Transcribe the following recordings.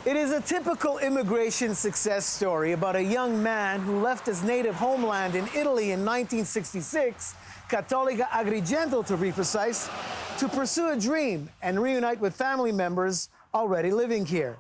It is a typical immigration success story about a young man who left his native homeland in Italy in 1966, Cattolica Agrigento to be precise, to pursue a dream and reunite with family members already living here.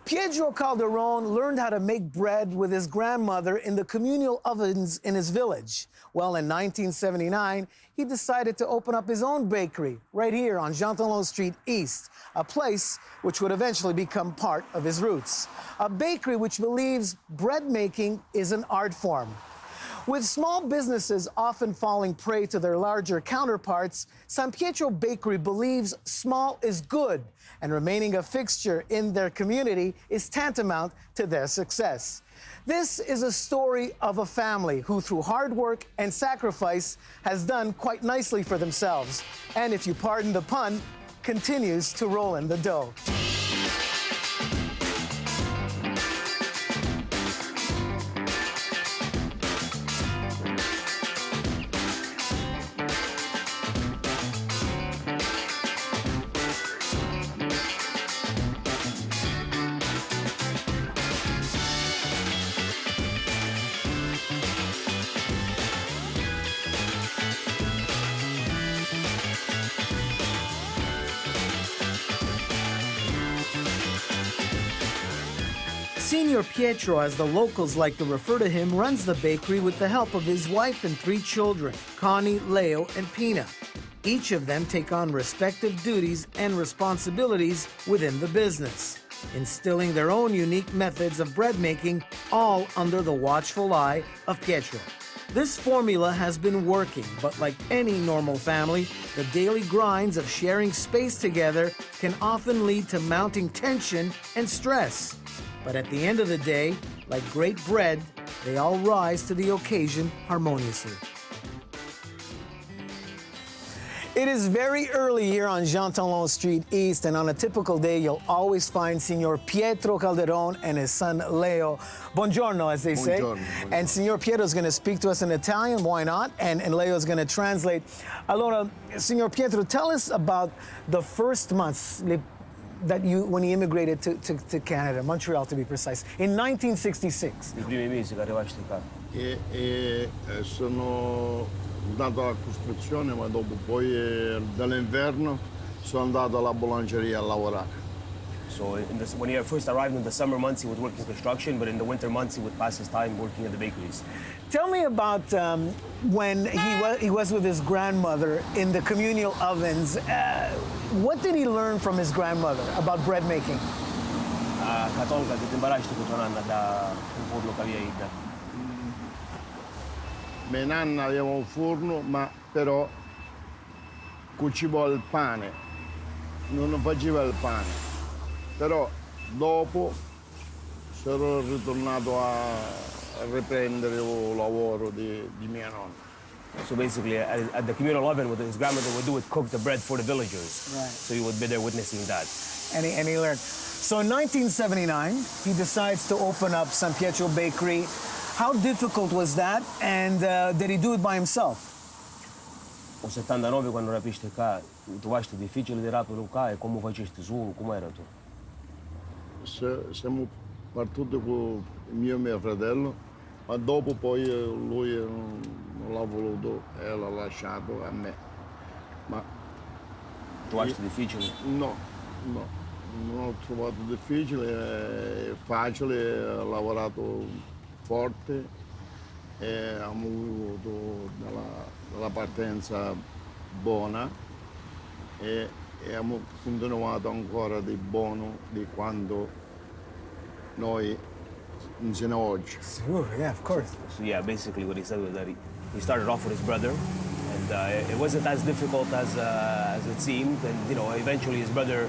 Pietro Calderone learned how to make bread with his grandmother in the communal ovens in his village. Well, in 1979, he decided to open up his own bakery right here on Jean Talon Street East, a place which would eventually become part of his roots. A bakery which believes bread making is an art form. With small businesses often falling prey to their larger counterparts, SanPietro Bakery believes small is good, and remaining a fixture in their community is tantamount to their success. This is a story of a family who, through hard work and sacrifice, has done quite nicely for themselves, and if you pardon the pun, continues to roll in the dough. Signor Pietro, as the locals like to refer to him, runs the bakery with the help of his wife and 3 children, Connie, Leo, and Pina. Each of them take on respective duties and responsibilities within the business, instilling their own unique methods of bread making, all under the watchful eye of Pietro. This formula has been working, but like any normal family, the daily grinds of sharing space together can often lead to mounting tension and stress. But at the end of the day, like great bread, they all rise to the occasion harmoniously. It is very early here on Jean Talon Street East, and on a typical day, you'll always find Signor Pietro Calderone and his son Leo. Buongiorno, as they say. Buongiorno. And Signor Pietro is going to speak to us in Italian, why not? And Leo is going to translate. Allora, Signor Pietro, tell us about the first months that when he immigrated to Canada, Montreal to be precise, in 1966. I primi mesi che arrivaste qua. Sono andato alla costruzione, ma dopo poi dall'inverno sono andato alla Boulangerie a lavorare. So when he first arrived in the summer months, he was working construction, but in the winter months, he would pass his time working at the bakeries. Tell me about when he was with his grandmother in the communal ovens. What did he learn from his grandmother about bread making? Cattolica, che ti imbaraste con tua nonna da un forno che avevi da. Mia nonna aveva un forno, ma però cuciva il pane, non faceva il pane. Però dopo sono ritornato a riprendere il lavoro di mia nonna. So basically, at the communal oven, what his grandmother would do would cook the bread for the villagers. Right. So he would be there witnessing that. And he learned. So in 1979, he decides to open up SanPietro Bakery. How difficult was that, and did he do it by himself? O 79, quando rapiste qua, trovaste difficile di rapire qua e come faceste solo, come era tu? Siamo partiti con mio fratello, ma dopo poi lui non l'ha voluto e l'ha lasciato a me. Ma Trovaste difficile? no, non ho trovato difficile, è facile, ho lavorato forte e abbiamo avuto dalla partenza buona e abbiamo continuato ancora di buono di quando noi insieme oggi. Sure, yeah, of course. So yeah, basically what he said was that he started off with his brother, and it wasn't as difficult as it seemed. And eventually his brother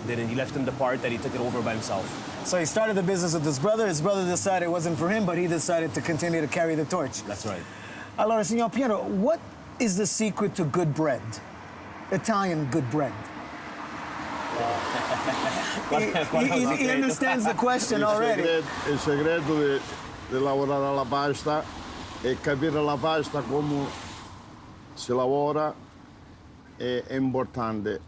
didn't. He left him the part that he took it over by himself. So he started the business with his brother. His brother decided it wasn't for him, but he decided to continue to carry the torch. That's right. Allora, Signor Pietro, what is the secret to good bread? Italian good bread. He understands the question already. Il segreto di lavorare alla pasta è capire la pasta come si lavora è importante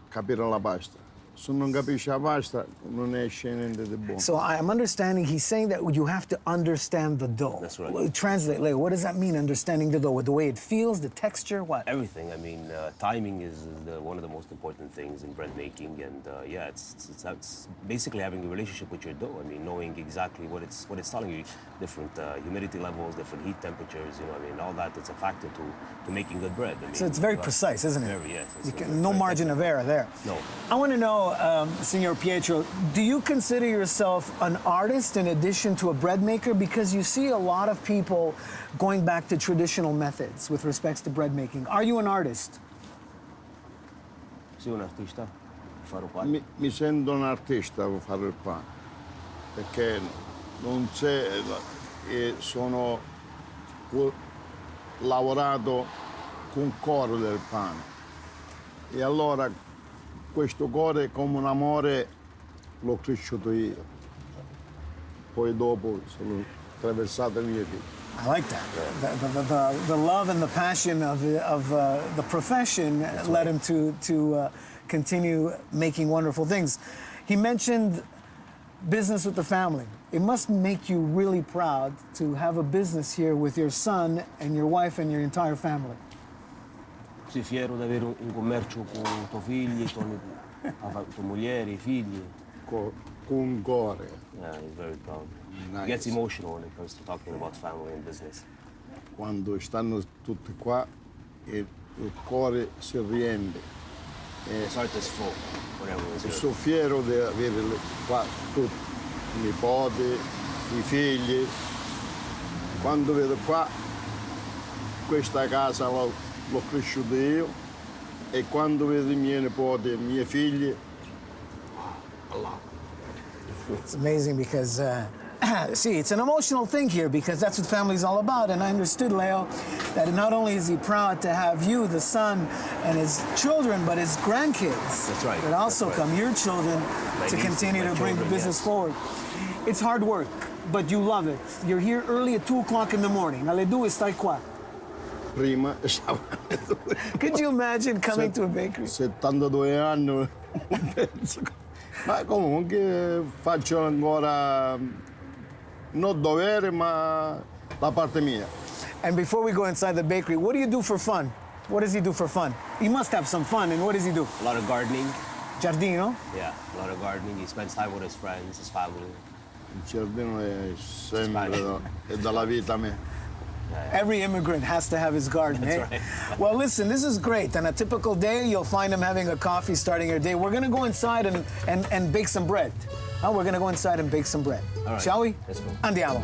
capire la pasta. se non capisci la pasta non esce niente di buono. So I'm understanding he's saying that you have to understand the dough. That's right. Well, translate, Leo, what does that mean, understanding the dough? The way it feels, the texture, what? Everything. I mean, timing is one of the most important things in bread making, and yeah, it's basically having a relationship with your dough. I mean, knowing exactly what it's telling you, different humidity levels, different heat temperatures. You know, I mean, all that. It's a factor to making good bread. I mean, So it's very precise, isn't it? Very, yes. No margin of error there. No. I want to know, Signor Pietro, do you consider yourself an artist in addition to a bread maker? Because you see a lot of people going back to traditional methods with respects to bread making. Are you an artist? Sei un artista? Fare un pane? Mi sento un artista per fare il pane, perché non c'è, sono lavorato con cuore del pane. E allora questo cuore come un amore l'ho cresciuto io. Poi dopo sono attraversato i miei figli. I like that. The love and the passion of the profession led him to continue making wonderful things. He mentioned business with the family. It must make you really proud to have a business here with your son and your wife and your entire family. Sei fiero di avere un commercio con tuoi figli, tua moglie, i figli? Con cuore. Yeah, he's very proud. Nice. He gets emotional when it comes to talking about family and business. Quando stanno tutti qua e il cuore si riempie. His heart is full whenever he's here. Sono fiero di avere qua tutti, i nipoti, i figli. Quando vedo qua, questa casa l'ho cresciuta io, e quando vedo i miei nipoti e i miei figli, It's amazing because, see, it's an emotional thing here because that's what family's all about. And I understood, Leo, that not only is he proud to have you, the son, and his children, but his grandkids. That's right. That also That's right. come, your children, My to nieces, continue my to bring the children, business yes. forward. It's hard work, but you love it. You're here early at 2 o'clock in the morning. Alle 2 stai qua. prima Could you imagine coming to a bakery? 72 anni, non penso. Ma comunque faccio ancora, non dovere, ma la parte mia. And before we go inside the bakery, what do you do for fun? What does he do for fun? He must have some fun, and what does he do? A lot of gardening. Giardino? Yeah, a lot of gardening. He spends time with his friends, his family. Il giardino è sempre è dalla vita mia. Every immigrant has to have his garden, That's eh? right. Well, listen, this is great. On a typical day, you'll find him having a coffee starting your day. We're going to go inside and bake some bread. We're going to go inside and bake some bread. All right. Shall we? Let's go. Andiamo.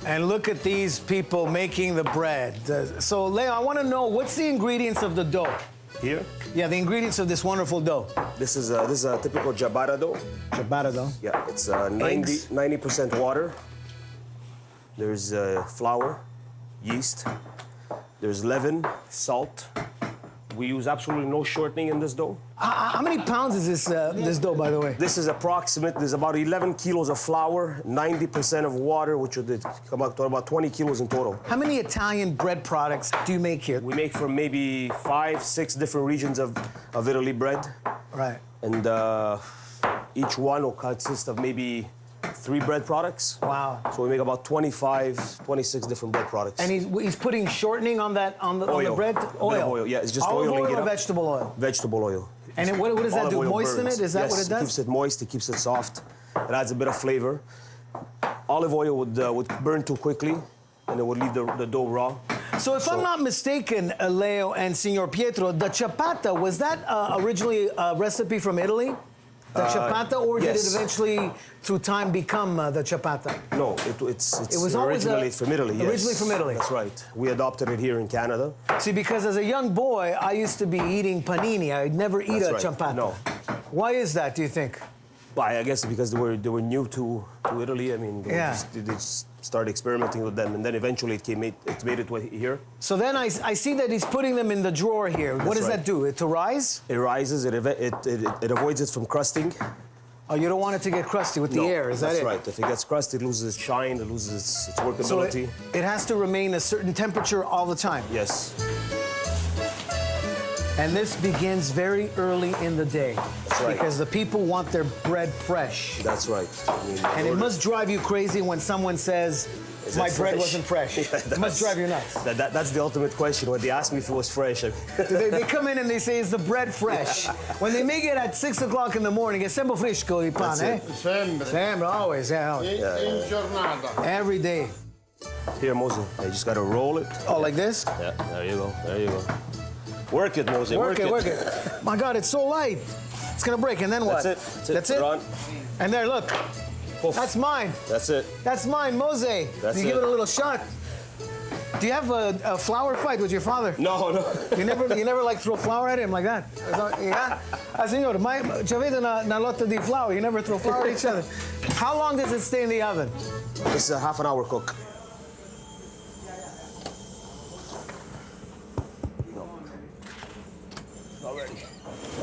And look at these people making the bread. So, Leo, I want to know, what's the ingredients of the dough? Here, Yeah, the ingredients of this wonderful dough. this is a typical ciabatta dough. Ciabatta dough. Yeah, it's Eggs. 90% water. There's flour, yeast. There's leaven, salt. We use absolutely no shortening in this dough. How many pounds is this dough, by the way? This is approximate. There's about 11 kilos of flour, 90% of water, which would come out to about 20 kilos in total. How many Italian bread products do you make here? We make from maybe 5, 6 different regions of Italy bread. Right. And each one will consist of maybe 3 bread products. Wow. So we make about 25, 26 different bread products. And he's putting shortening on the Oil. bread? A bit of oil, yeah, it's just Olive oiling oil it or up. vegetable oil? Vegetable oil. And what does that Olive do? oil Moisten burns. it? Is that Yes, what it it does? keeps it moist, it keeps it soft. It adds a bit of flavor. Olive oil would burn too quickly, and it would leave the dough raw. So if I'm not mistaken, Leo and Signor Pietro, the ciabatta, was that originally a recipe from Italy? The ciabatta, or did it yes. eventually, through time, become the ciabatta? No, it's It was always originally from Italy. Yes. originally from Italy. That's right. We adopted it here in Canada. See, because as a young boy, I used to be eating panini. I'd never eat That's a right. ciabatta. No. Why is that, do you think? But I guess because they were new to Italy. I mean, they just started experimenting with them, and then eventually it made it here. So then I see that he's putting them in the drawer here. What does right. that do? To rise? It rises. It avoids it from crusting. Oh, you don't want it to get crusty with the air, is that that's it? right. If it gets crusty, it loses its shine, it loses its So workability. it has to remain a certain temperature all the time. Yes. And this begins very early in the day. That's right. Because the people want their bread fresh. That's right. I mean, And it must drive you crazy when someone says, Is my it bread fresh?" wasn't fresh. Yeah, It must drive you nuts. That's the ultimate question. When they ask me if it was fresh, They come in and they say, is the bread fresh? When they make it at 6 o'clock in the morning, è sempre fresco il pane, That's eh? it. Sempre. Sempre, always, yeah, always. In giornata. Every day. Here, Mose, you just gotta roll it. Oh, like this? Yeah, there you go, there you go. Work it, Mose, Work it. My God, it's so light. It's gonna break, and then what? That's it. That's Put it? it on. And there, look. Poof. That's mine. That's it. That's mine, Mose. That's you give it. it a little shot. Do you have a flour fight with your father? No, no. You never like throw flour at him like that? Yeah? Signore, ci avete una lotta di flour. You never throw flour at each other. How long does it stay in the oven? This is a half an hour cook.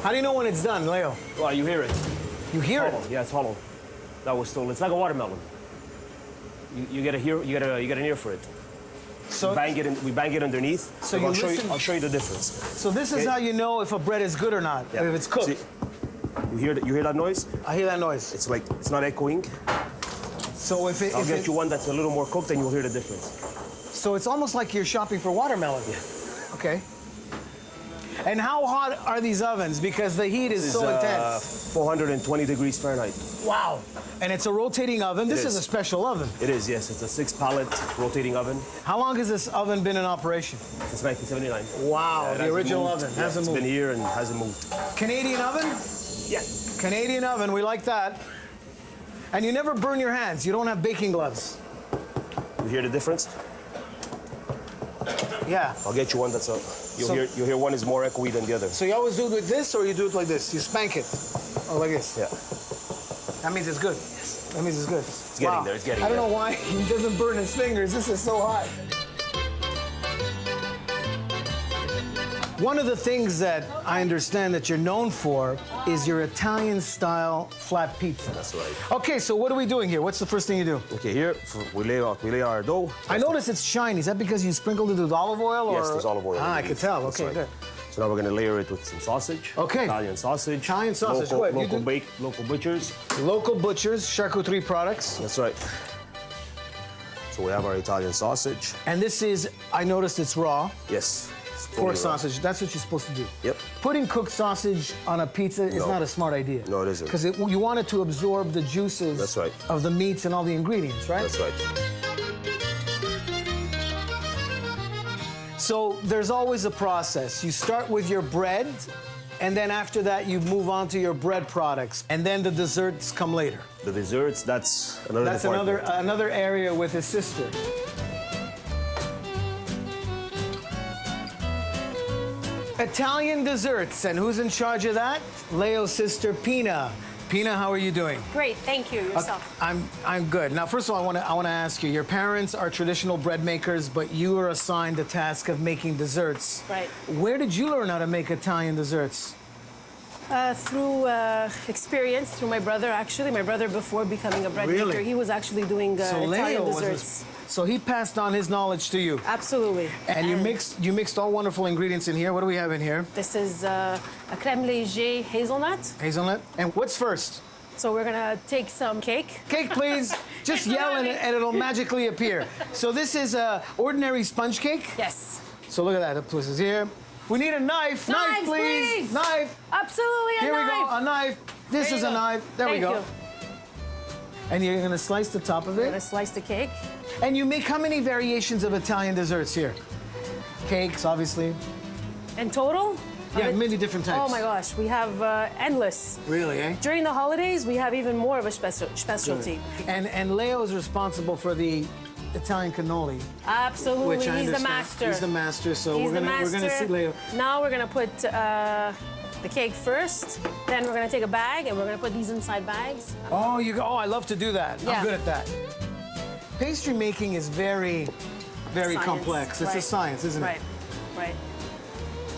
How do you know when it's done, Leo? Well, you hear it. You hear it. Hollow. Yeah, it's hollow. That was still. It's like a watermelon. You get a hear. You get an ear for it. So, We bang it underneath. So you listen- I'll show you the difference. so this is Okay. how you know if a bread is good or not, Yeah. if it's cooked. See, you hear that noise? I hear that noise. It's like it's not echoing. So if I'll get it, you one that's a little more cooked, and you'll hear the difference. so it's almost like you're shopping for watermelon. Yeah. Okay. And how hot are these ovens? Because the heat is This so is intense. 420 degrees Fahrenheit. Wow. And it's a rotating oven. This It is a is. special oven. It is, yes. It's a 6-pallet rotating oven How long has this oven been in operation? since 1979. Wow, It the hasn't original moved. oven Yeah, hasn't it's moved. been here and hasn't moved. Canadian oven? Yeah. Canadian oven, we like that. And you never burn your hands. You don't have baking gloves. You hear the difference? Yeah. I'll get you one that's a. So- You'll hear one is more echoey than the other. So you always do it with this, or you do it like this? You spank it. Oh, like this. Yeah. That means it's good. That means it's good. It's getting there, it's getting I don't there. know why he doesn't burn his fingers. This is so hot. One of the things that I understand that you're known for is your Italian-style flat pizza. That's right. Okay, so what are we doing here? What's the first thing you do? Okay, here we lay our dough. I notice it's shiny. Is that because you sprinkled it with olive oil? Yes, or? there's olive oil. Ah, I underneath. could tell. That's Okay, right. good. So now we're gonna layer it with some sausage. Okay. Italian sausage. Italian sausage, Local, good. You local do- bake, local butchers. Local butchers, charcuterie products. That's right. So we have our Italian sausage. And this is, I noticed it's raw. Yes. it's Pork totally raw. sausage, that's what you're supposed to do. Yep. Putting cooked sausage on a pizza is No. not a smart idea. No, it isn't. Because you want it to absorb the juices That's right. of the meats and all the ingredients, right? That's right. So there's always a process. You start with your bread, and then after that you move on to your bread products, and then the desserts come later. The desserts, that's another That's department. another area with his sister. Italian desserts, and who's in charge of that? Leo's sister, Pina. Pina, how are you doing? Great, thank you. Yourself. I'm good. Now, first of all, I want to ask you. Your parents are traditional bread makers, but you were assigned the task of making desserts. Right. Where did you learn how to make Italian desserts? Through experience, through my brother, actually. My brother, before becoming a bread Really? maker, he was actually doing Italian desserts. So he passed on his knowledge to you. Absolutely. And you mixed all wonderful ingredients in here. What do we have in here? This is a crème léger hazelnut. Hazelnut. And what's first? So we're gonna take some cake. Cake, please. Just yell and it'll magically appear. So this is ordinary sponge cake. Yes. So look at that. It is here. We need a knife. Knife, Knives, please. Knife. Absolutely, a Here we knife. go. A knife. This There is you a go. knife. There we Thank go. you. And you're gonna slice the top of We're it. gonna slice the cake. And you make how many variations of Italian desserts here? Cakes, obviously. In total? Yeah, of it- many different types. Oh my gosh, we have endless. Really, eh? During the holidays, we have even more of a specialty. And Leo is responsible for the Italian cannoli, Absolutely, which I he's the understand. master. He's the master. So He's we're gonna see Leo. Now we're gonna put the cake first. Then we're gonna take a bag and we're gonna put these inside bags. Oh, I love to do that. I'm Yeah. good at that. Pastry making is very, very Science, complex. It's a right. science, isn't it? Right, right.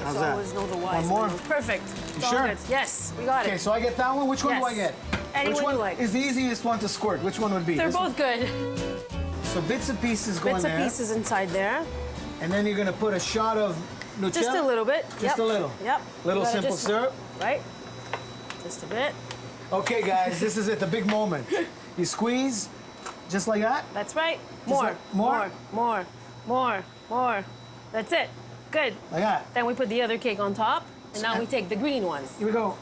How's So that? always know the whys. One more? Perfect. It's all sure? good. Yes, we got Okay, it. so I get that one. Which one do I Yes. get? Any Which one one you like. is the easiest one to squirt? Which one would be? They're This one? both good. So bits and pieces go in Bits there. of pieces inside there. And then you're going to put a shot of Nutella? Just a little bit. Just Yep. a little? Yep. Little You gotta simple just- syrup? Right. Just a bit. Okay, guys, this is it, the big moment. You squeeze, just like that. That's right. Just More. like- more? More. More. More. That's it. Good. Like that. Then we put the other cake on top, and now we take the green ones. Here we go.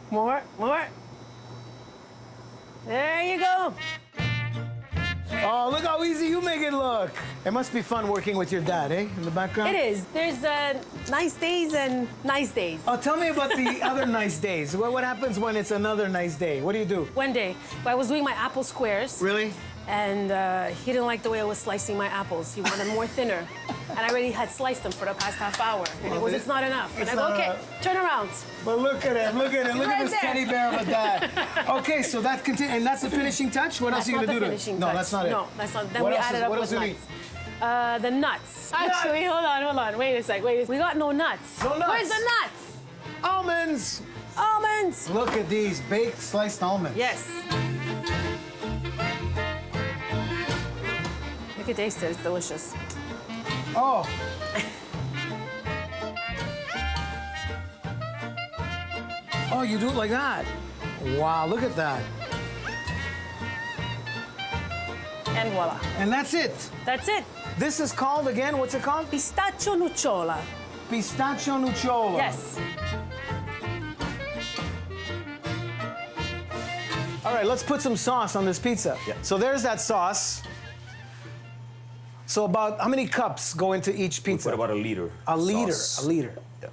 More. More. There you go. Oh, look how easy you make it look. It must be fun working with your dad, eh? In the background? It is. There's nice days and nice days. Oh, tell me about the other nice days. What happens when it's another nice day? What do you do? One day, I was doing my apple squares, Really? and he didn't like the way I was slicing my apples. He wanted more thinner. And I already had sliced them for the past half hour. And Well, it's not enough. And it's I go, not okay, enough. turn around. But look at him, look at him, look at Right this there. teddy bear of a dad. Okay, so that and that's the finishing touch? What else That's are you not going to the do to it? finishing No, touch. that's not it. No, that's not. Then What we else added is- up what with else do you nuts. The nuts. Actually, hold on. Wait a sec. We got no nuts. No nuts. Where's the nuts? Almonds! Almonds. Look at these baked sliced almonds. Yes. You can taste it. It's delicious. Oh. Oh, you do it like that? Wow, look at that. And voila. And that's it. That's it. This is called, again, what's it called? Pistachio nocciola. Pistachio nocciola. Yes. All right, let's put some sauce on this pizza. Yeah. So there's that sauce. So about how many cups go into each pizza? Put about a liter. A liter, sauce. a liter. Yeah.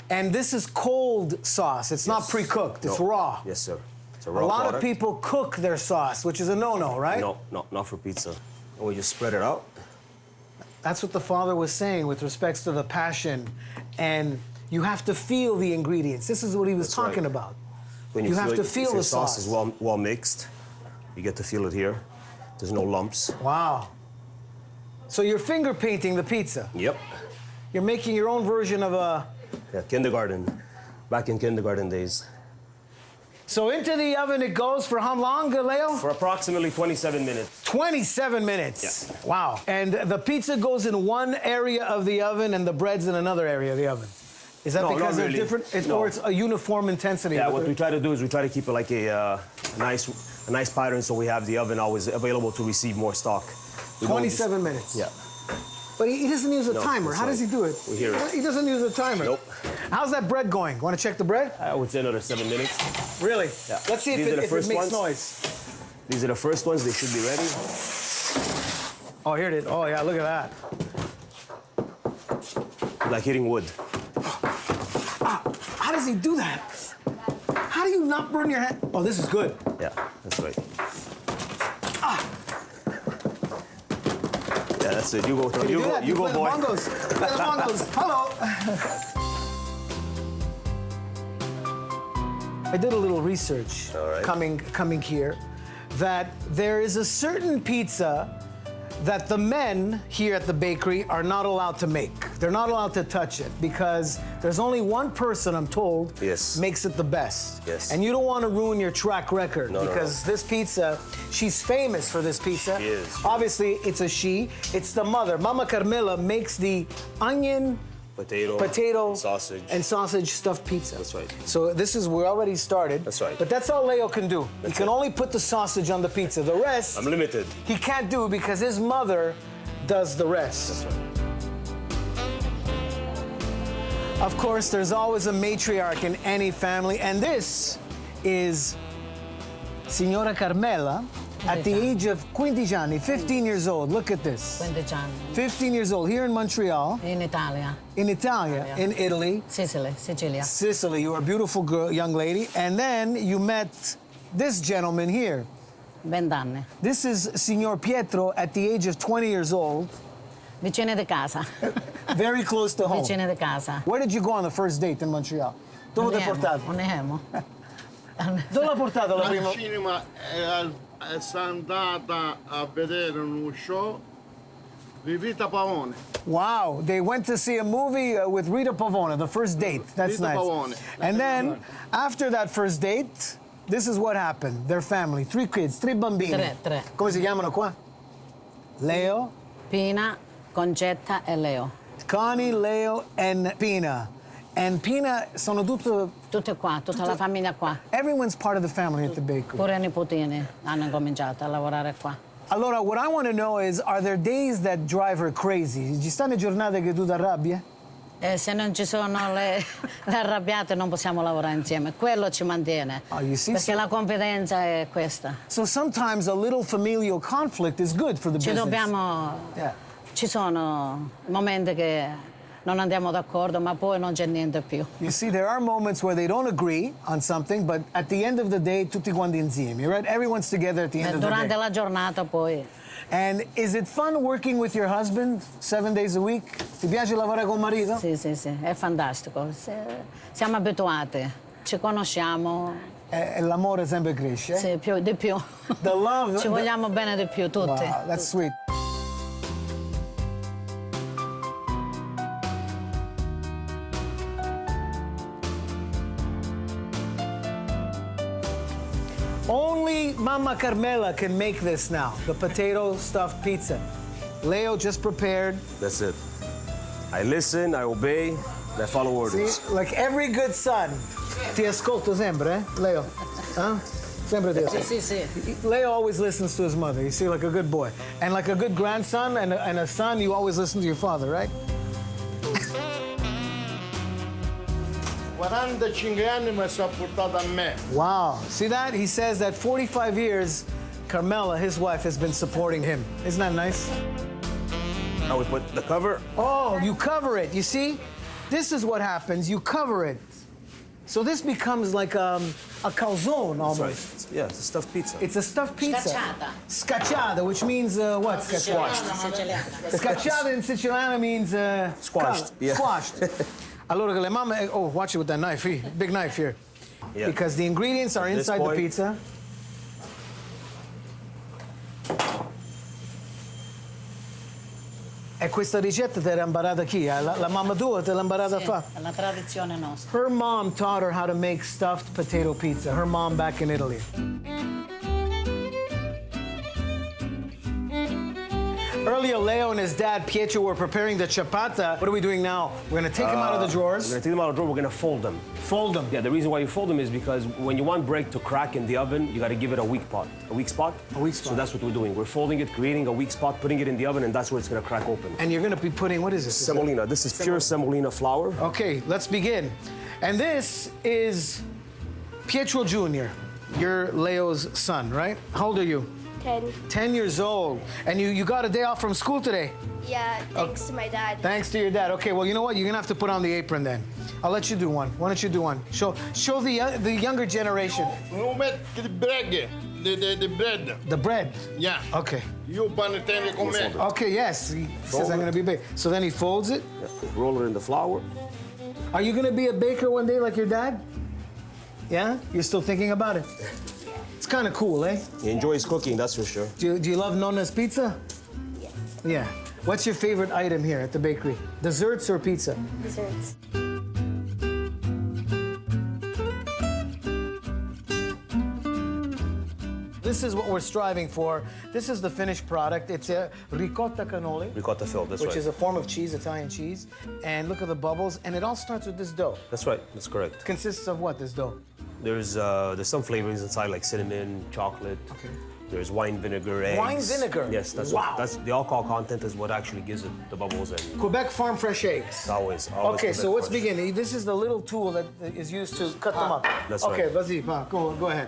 And this is cold sauce. It's not Yes. pre-cooked. It's No. raw. Yes, sir. It's a A raw lot product. of people cook their sauce, which is a no-no, right? No, not for pizza. And we just spread it out. That's what the father was saying with respects to the passion. And you have to feel the ingredients. This is what he was That's talking right. about. When You have to feel if the your sauce sauce. is well mixed, you get to feel it here. There's no lumps. Wow. So you're finger painting the pizza. Yep. You're making your own version of a... Yeah, kindergarten. Back in kindergarten days. So into the oven it goes for how long, Leo? For approximately 27 minutes. 27 minutes. Yeah. Wow. And the pizza goes in one area of the oven and the bread's in another area of the oven. Is that No, because not they're really. different? No. Or it's a uniform intensity? Yeah, with what it? we try to do is we try to keep it like a nice pattern so we have the oven always available to receive more stock. We don't 27 minutes. Yeah. But he doesn't use a No, timer. that's How does he right. do it? We hear it. He doesn't use a timer. Nope. How's that bread going? Want to check the bread? I would say another 7 minutes. Really? Yeah. Let's see if These are the it first makes ones. noise. These are the first ones. They should be ready. Oh, here it is. Oh, yeah, look at that. Like hitting wood. How does he do that? How do you not burn your hand? Oh, this is good. Yeah, that's right. Yeah, that's it. You go, Can you do go, that? you go, play the boy. bongos. Play the bongos. Hello. I did a little research All right. coming here that there is a certain pizza that the men here at the bakery are not allowed to make. They're not allowed to touch it because there's only one person, I'm told, Yes. makes it the best. Yes. And you don't want to ruin your track record No, no, because this pizza, she's famous for this pizza. She is. Obviously, it's a she. It's the mother. Mama Carmela makes the onion, potato, and sausage. stuffed pizza. That's right. So this is, we already started. That's right. But that's all Leo can do. That's he can it. only put the sausage on the pizza. The rest, I'm limited. he can't do because his mother does the rest. That's right. Of course, there's always a matriarch in any family, and this is Signora Carmela at the age of 15 anni, 15 years old. Look at this. 15 anni. 15 years old, here in Montreal, In Italia. in Italia, in Italy, Sicilia. Sicily. You're a beautiful girl, young lady. And then you met this gentleman here. 20 anni. This is Signor Pietro at the age of 20 years old, Vicine di casa. very close to home. Vicine di casa. Where did you go on the first date in Montreal? Dove ti ha portato? Unihemo. Dove l'ha portato la Al prima? cinema è andata a vedere uno show di Rita Pavone. Wow, they went to see a movie with Rita Pavone, the first date. That's Rita nice. Pavone. And then, after that first date, this is what happened. Their family, 3 kids, 3 bambini. Tre. Come si chiamano qua? Leo, Pina, Concetta e Leo. Connie, Leo, and Pina. And Pina sono tutto... Tutte qua, tutta la famiglia qua. Everyone's part of the family at the bakery. Pure i nipotini hanno cominciato a lavorare qua. Allora, what I want to know is, are there days that drive her crazy? Ci stanno giornate che tu ti arrabbia? Se non ci sono le arrabbiate non possiamo lavorare insieme. Quello ci mantiene. Oh, you see? Perché la confidenza è questa. So sometimes a little familial conflict is good for the Ci business. dobbiamo... Yeah. Ci sono momenti che non andiamo d'accordo, ma poi non c'è niente più. You see, there are moments where they don't agree on something, but at the end of the day, tutti quanti insieme, right? Everyone's together at the end of the Durante day. la giornata poi... And is it fun working with your husband 7 days a week? Ti piace lavorare con marito? Sì, è fantastico. Siamo abituati, ci conosciamo, E l'amore sempre cresce. sì, di più. The love... Ci vogliamo bene di più tutti. Wow, that's sweet. Only Mama Carmela can make this now, the potato stuffed pizza. Leo just prepared. That's it. I listen, I obey, and I follow orders. See, like every good son. Ti ascolto sempre, eh, Leo? Huh? Sempre ti ascolto. Sì. Leo always listens to his mother, you see, like a good boy. And like a good grandson and a son, you always listen to your father, right? 45 anni mi sono portato a me. Wow. See that? He says that 45 years, Carmela, his wife, has been supporting him. Isn't that nice? Now we put the cover. Oh, you cover it. You see? This is what happens. You cover it. So this becomes like a calzone almost. That's right. Yeah, it's a stuffed pizza. It's a stuffed pizza. Scacciata. Scacciata, which means what? Squashed. Scacciata in Siciliano means Squashed, yeah. Squashed. Allora, le mamme, oh, watch it with that knife, big knife here. Yeah. Because the ingredients are At this inside the point- pizza. E questa ricetta te l'ha imparata chi? La mamma tua te l'ha imparata a fare? È la tradizione nostra. Her mom taught her how to make stuffed potato pizza. Her mom back in Italy. Earlier, Leo and his dad, Pietro, were preparing the ciabatta. What are we doing now? We're gonna take them out of the We're drawers, gonna take them out of the drawer, we're gonna fold them. fold them. Yeah, the reason why you fold them is because when you want bread to crack in the oven, you gotta give it a weak spot. A weak spot? A weak spot. So that's what we're doing. We're folding it, creating a weak spot, putting it in the oven, and that's where it's gonna crack open. And you're gonna be putting, what is this? Semolina. This is pure semolina flour. Okay, let's begin. And this is Pietro Jr., you're Leo's son, right? How old are you? 10. 10 years old. And you got a day off from school today? Yeah, thanks to my dad. Thanks to your dad. Okay, well, you know what? You're gonna have to put on the apron then. I'll let you do one. Why don't you do one? Show the younger generation. Non metti il bread, the bread. The bread. Yeah. Okay. Io pane tieni con me. Okay, yes. He says I'm gonna be big. So then he folds it. Yeah. Roll it in the flour. Are you gonna be a baker one day like your dad? Yeah? You're still thinking about it? It's kind of cool, eh? He enjoys cooking, that's for sure. Do you love Nonna's pizza? Yeah. Yeah. What's your favorite item here at the bakery? Desserts or pizza? Desserts. This is what we're striving for. This is the finished product. It's a ricotta cannoli, Ricotta filled, that's which right. is a form of cheese, Italian cheese. And look at the bubbles. And it all starts with this dough. That's right, that's correct. Consists of what, this dough? There's some flavorings inside, like cinnamon, chocolate. Okay. There's wine vinegar, eggs. Wine vinegar? Yes, that's Wow. that's the alcohol content is what actually gives it the bubbles and Quebec farm fresh eggs. always. Okay, so Quebec let's fresh. begin. This is the little tool that is used to cut them up. That's okay, right. vas-y, pa, go ahead.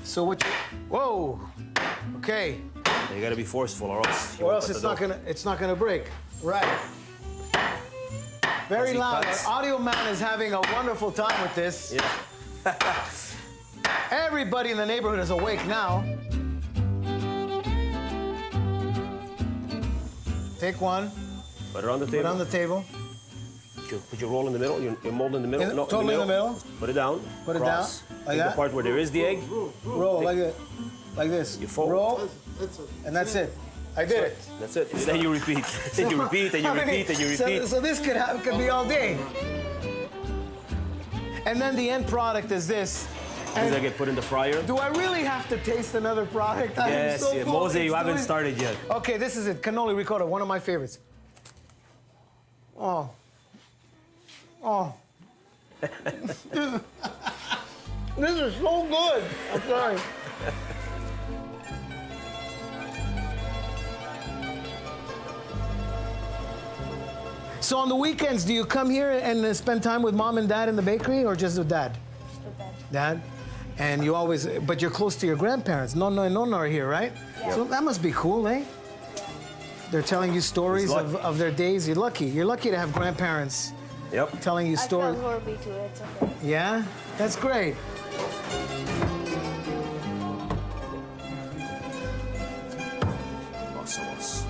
So what you, whoa, okay. You gotta be forceful, or else. you Or won't else cut the it's not gonna break. Right. Very As he loud. cuts. Our audio man is having a wonderful time with this. Yeah. Everybody in the neighborhood is awake now. Take one, Put it on the put table. it on the table. Put your roll in the middle. Your mold in the middle. No, totally in the middle. Put it down. Put it cross. down. Like Take that? the part where there is the egg. Roll like it, like this. You fold. Roll, and that's it. I did it. That's it. And then you repeat. Then you repeat. And you How many- repeat. And you repeat. So this could be all day. And then the end product is this. These I get put in the fryer. Do I really have to taste another product? I am Yes, so yeah. full. MOSE, you It's haven't doing- started yet. Okay, this is it. Cannoli ricotta, one of my favorites. Oh. Oh. This is so good. I'm sorry. So on the weekends, do you come here and spend time with mom and dad in the bakery, or just with dad? Dad? And you always, but you're close to your grandparents. Nonna and Nonna are here, right? Yeah. So that must be cool, eh? They're telling you stories He's lucky. of their days. You're lucky. You're lucky to have grandparents Yep. telling you I stories. felt horribly too. It's okay. Yeah? That's great. Sauce.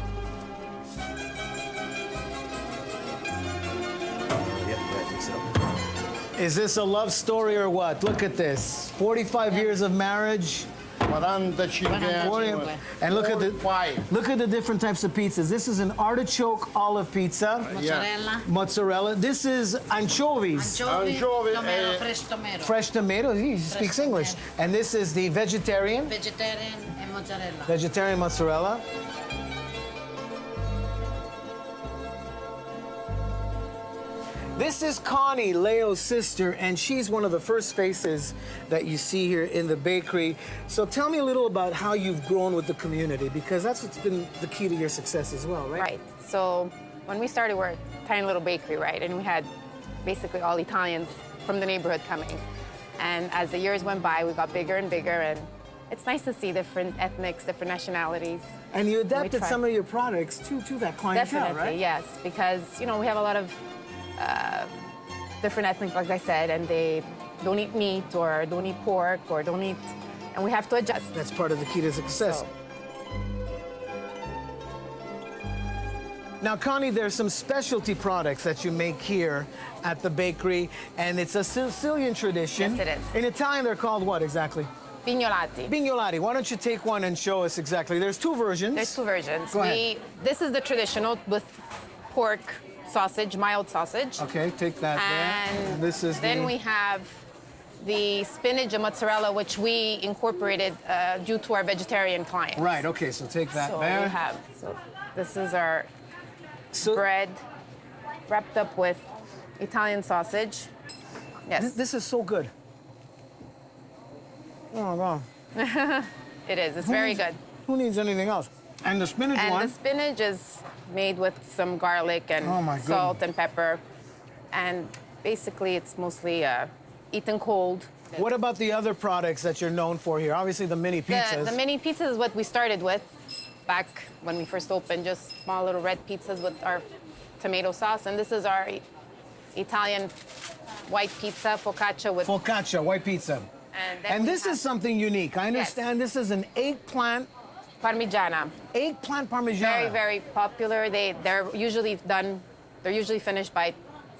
Yeah, fix it up. Is this a love story or what? Look at this. 45 years of marriage. 45 anni. And look at the 45. look at the different types of pizzas. This is an artichoke olive pizza. Mozzarella, Mozzarella. This is anchovies. anchovy, Anchovy, tomato, fresh tomato. Fresh tomato. He speaks English. And this is the vegetarian. Vegetarian and mozzarella. Vegetarian mozzarella. This is Connie, Leo's sister, and she's one of the first faces that you see here in the bakery. So tell me a little about how you've grown with the community, because that's what's been the key to your success as well, right? Right. So when we started, we're a tiny little bakery, right? And we had basically all Italians from the neighborhood coming. And as the years went by, we got bigger and bigger, and it's nice to see different ethnics, different nationalities. And you adapted try. some of your products to that clientele, Definitely, right? yes, because we have a lot of different ethnic, like I said, and they don't eat meat or don't eat pork or don't eat, and we have to adjust. That's part of the key to success. So- Now, Connie, there's some specialty products that you make here at the bakery, and it's a Sicilian tradition. Yes, it is. In Italian, they're called what exactly? Pignolati. Bignolati. Why don't you take one and show us exactly? There's two versions. There's two versions. Go ahead. This is the traditional with pork sausage, mild sausage. Okay, take that there. And This is then the... we have the spinach and mozzarella, which we incorporated due to our vegetarian clients. Right, okay, so take that So there. we have, so this is our So bread wrapped up with Italian sausage. Yes, this is so good. Oh, wow. it is. It's very good. Who needs anything else? And the spinach And one. the spinach is made with some garlic and Oh, my salt goodness. and pepper. And basically, it's mostly eaten cold. What about the other products that you're known for here? Obviously, the mini pizzas. The mini pizza is what we started with back when we first opened, just small little red pizzas with our tomato sauce. And this is our Italian white pizza, focaccia with... Focaccia, white pizza. then And we this have is something unique. I understand this is an eggplant Parmigiana. parmesan. Very, very popular. They're usually done, they're usually finished by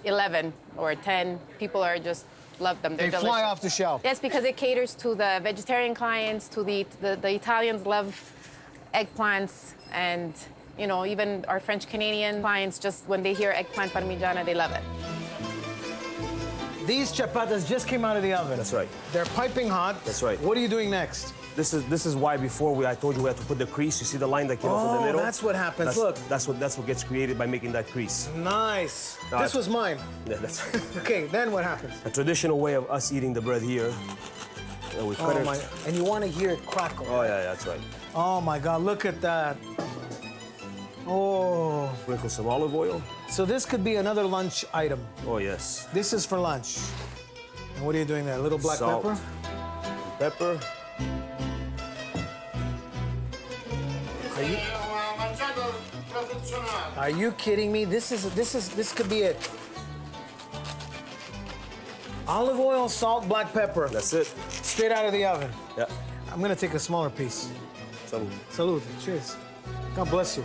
11 or 10. People are just love them. They're They delicious. fly off the shelf. Yes, because it caters to the vegetarian clients, to the Italians love eggplants, and even our French Canadian clients, just when they hear eggplant parmigiana, they love it. These chapatas just came out of the oven. That's right. They're piping hot. That's right. What are you doing next? This is why before I told you we had to put the crease. You see the line that came off in the Oh, middle? that's what happens. Look. That's what gets created by making that crease. Nice. No, This it's- was mine. Yeah, that's Okay, then what happens? a traditional way of us eating the bread here. We cut Oh it. my! And you want to hear it crackle. Oh yeah, that's right. Oh my God! Look at that. Oh. Sprinkle some olive oil. So this could be another lunch item. Oh yes. This is for lunch. And what are you doing there? A little black Salt. pepper? Pepper. Are you kidding me? This could be it. Olive oil, salt, black pepper. That's it. Straight out of the oven. Yeah. I'm gonna take a smaller piece. Some Salute. Cheers. God bless you.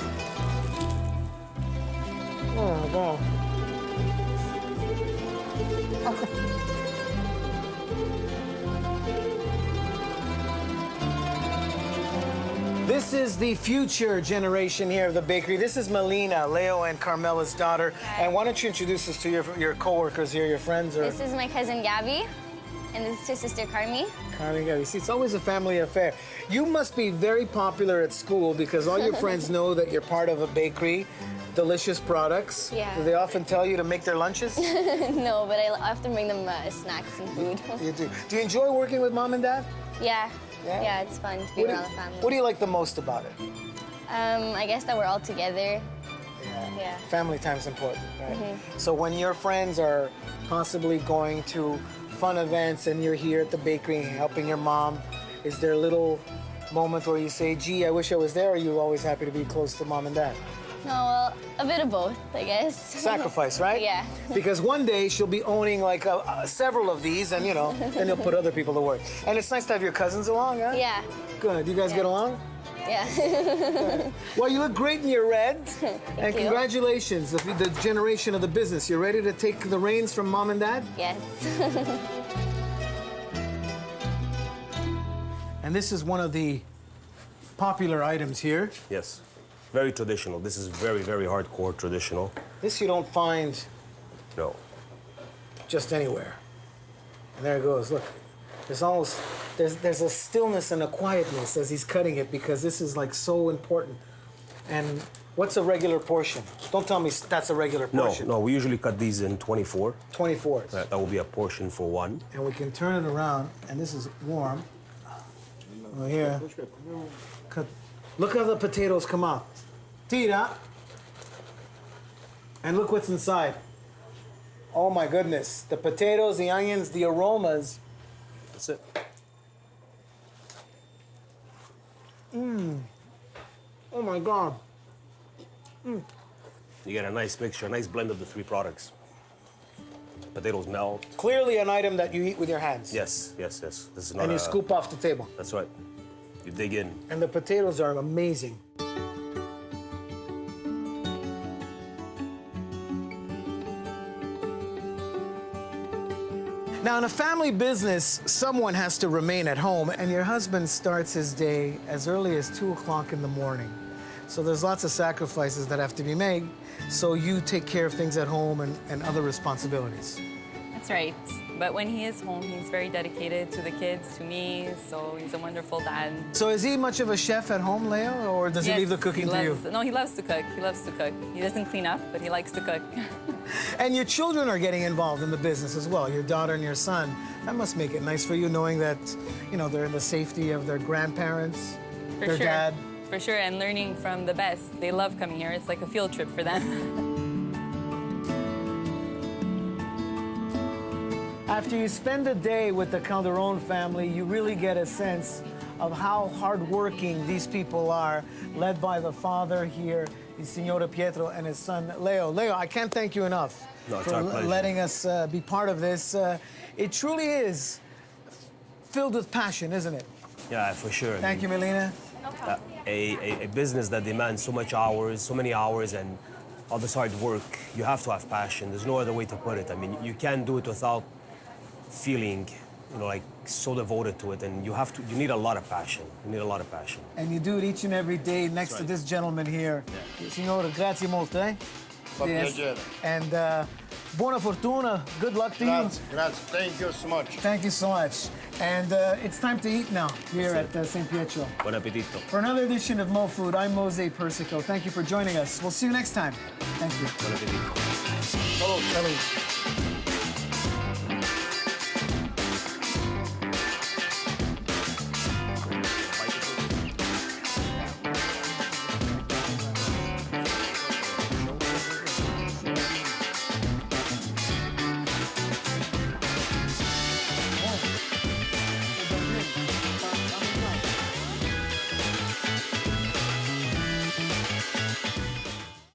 Oh my God. This is the future generation here of the bakery. This is Melina, Leo and Carmela's daughter. Hi. And why don't you introduce us to your coworkers here, your friends? Or... This is my cousin Gabby. And this is his sister, Carmi. You see, it's always a family affair. You must be very popular at school because all your friends know that you're part of a bakery, delicious products. Yeah. Do they often tell you to make their lunches? No, but I often bring them snacks and food. You do. Do you enjoy working with mom and dad? Yeah. Yeah? Yeah, it's fun to be around the family. What do you like the most about it? I guess that we're all together. Yeah. Family time's important, right? So when your friends are possibly going to fun events and you're here at the bakery helping your mom, is there a little moment where you say, gee, I wish I was there, or are you always happy to be close to mom and dad? No, well, a bit of both, I guess. Sacrifice, right? Yeah. Because one day she'll be owning like several of these and, you know, then you'll put other people to work. And it's nice to have your cousins along, huh? Yeah. Good. You guys get along? Yeah. Well, you look great in your red. And you. congratulations, the generation of the business. You ready to take the reins from mom and dad? Yes. And this is one of the popular items here. Yes. Very traditional. This is very, very hardcore traditional. This you don't find No. just anywhere. And there it goes. Look, there's a stillness and a quietness as he's cutting it because this is like so important. And what's a regular portion? Don't tell me that's a regular portion. No, we usually cut these in 24. 24. That will be a portion for one. And we can turn it around, and this is warm. Over here. Cut. Look how the potatoes come out. Tira. And look what's inside. Oh my goodness. The potatoes, the onions, the aromas. That's it. Oh my God. You get a nice mixture, a nice blend of the three products. Potatoes melt. Clearly an item that you eat with your hands. Yes. This is not And you scoop off the table. That's right. You dig in. And the potatoes are amazing. Now, in a family business, someone has to remain at home, and your husband starts his day as early as 2 o'clock in the morning. So there's lots of sacrifices that have to be made, so you take care of things at home and other responsibilities. That's right. But when he is home, he's very dedicated to the kids, to me, so he's a wonderful dad. So is he much of a chef at home, Leo, or does he leave the cooking to you? No, he loves to cook. He loves to cook. He doesn't clean up, but he likes to cook. And your children are getting involved in the business as well, your daughter and your son. That must make it nice for you knowing that, you know, they're in the safety of their grandparents, For their sure. dad. For sure, and learning from the best. They love coming here. It's like a field trip for them. After you spend a day with the Calderon family, you really get a sense of how hardworking these people are, led by the father here, the Signora Pietro, and his son, Leo. Leo, I can't thank you enough No, it's for our pleasure. letting us be part of this. It truly is filled with passion, isn't it? Yeah, for sure. Thank you, Melina. A business that demands so many hours, and all this hard work, you have to have passion. There's no other way to put it. I mean, you can't do it without feeling, you know, like so devoted to it, and you need a lot of passion. You need a lot of passion. And you do it each and every day next to right. this gentleman here. Yeah. Signora, grazie molto, eh? Fa piacere. And buona fortuna. Good luck to you. Grazie. Thank you so much. Thank you so much. And it's time to eat now here at SanPietro. Buon appetito. For another edition of Mo Food, I'm MOSE PERSICO. Thank you for joining us. We'll see you next time. Thank you. Buon appetito. Salud.